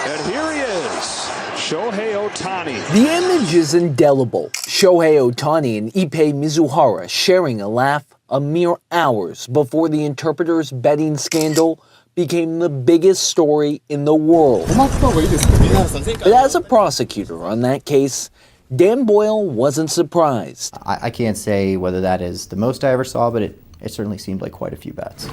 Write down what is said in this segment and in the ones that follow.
And here he is, Shohei Ohtani. The image is indelible. Shohei Ohtani and Ippei Mizuhara sharing a laugh a mere hours before the interpreter's betting scandal became the biggest story in the world. But as a prosecutor on that case, Dan Boyle wasn't surprised. I can't say whether that is the most I ever saw, but it certainly seemed like quite a few bets.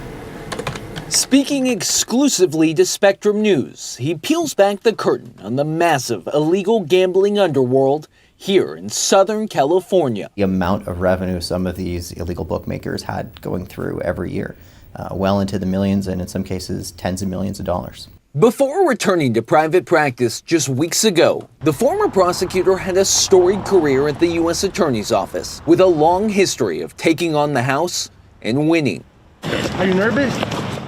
Speaking exclusively to Spectrum News, he peels back the curtain on the massive illegal gambling underworld here in Southern California. The amount of revenue some of these illegal bookmakers had going through every year, well into the millions and in some cases tens of millions of dollars. Before returning to private practice just weeks ago, the former prosecutor had a storied career at the U.S. Attorney's Office with a long history of taking on the House and winning. Are you nervous?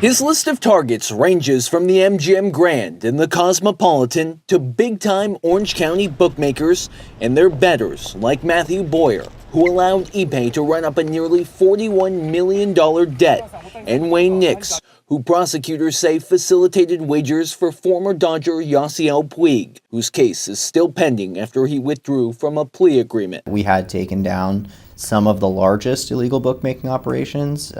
His list of targets ranges from the MGM Grand and the Cosmopolitan to big-time Orange County bookmakers and their bettors like Matthew Boyle, who allowed Ippei to run up a nearly $41 million debt, and Wayne Nix, who prosecutors say facilitated wagers for former Dodger Yasiel Puig, whose case is still pending after he withdrew from a plea agreement. We had taken down some of the largest illegal bookmaking operations,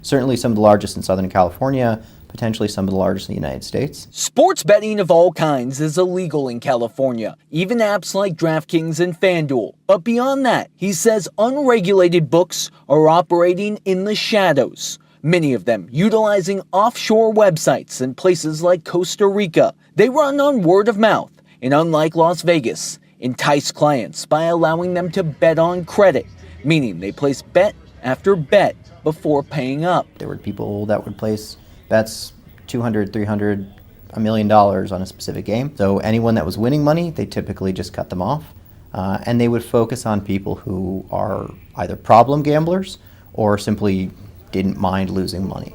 certainly some of the largest in Southern California, potentially some of the largest in the United States. Sports betting of all kinds is illegal in California, even apps like DraftKings and FanDuel. But beyond that, he says unregulated books are operating in the shadows, many of them utilizing offshore websites in places like Costa Rica. They run on word of mouth, and unlike Las Vegas, entice clients by allowing them to bet on credit, meaning they place bet after bet before paying up. There were people that would place bets $200, $300, $1 million on a specific game. So anyone that was winning money, they typically just cut them off. And they would focus on people who are either problem gamblers or simply didn't mind losing money.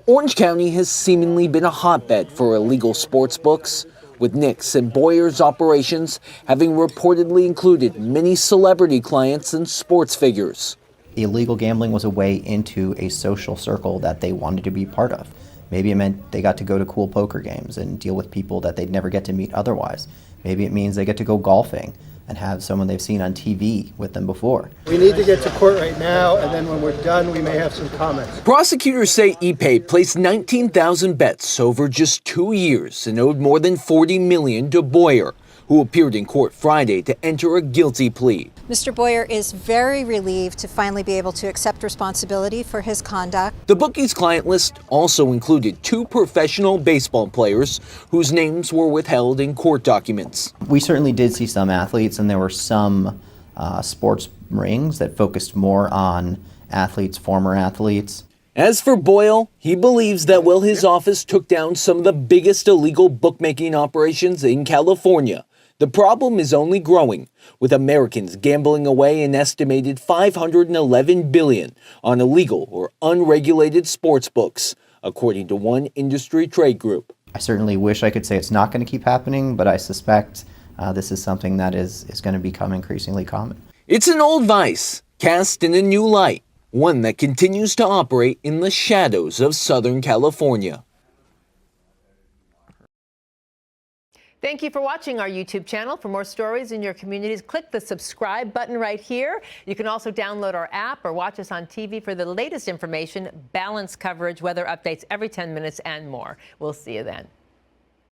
Orange County has seemingly been a hotbed for illegal sports books, with Nix and Boyer's operations having reportedly included many celebrity clients and sports figures. Illegal gambling was a way into a social circle that they wanted to be part of. Maybe it meant they got to go to cool poker games and deal with people that they'd never get to meet otherwise. Maybe it means they get to go golfing and have someone they've seen on TV with them before. We need to get to court right now, and then when we're done, we may have some comments. Prosecutors say Ippei placed 19,000 bets over just 2 years and owed more than $40 million to Boyle, who appeared in court Friday to enter a guilty plea. Mr. Boyle is very relieved to finally be able to accept responsibility for his conduct. The bookie's client list also included 2 professional baseball players whose names were withheld in court documents. We certainly did see some athletes, and there were some sports rings that focused more on athletes, former athletes. As for Boyle, he believes that while his office took down some of the biggest illegal bookmaking operations in California, the problem is only growing, with Americans gambling away an estimated $511 billion on illegal or unregulated sports books, according to one industry trade group. I certainly wish I could say it's not going to keep happening, but I suspect this is something that is going to become increasingly common. It's an old vice, cast in a new light, one that continues to operate in the shadows of Southern California. Thank you for watching our YouTube channel. For more stories in your communities, click the subscribe button right here. You can also download our app or watch us on TV for the latest information, balanced coverage, weather updates every 10 minutes, and more. We'll see you then.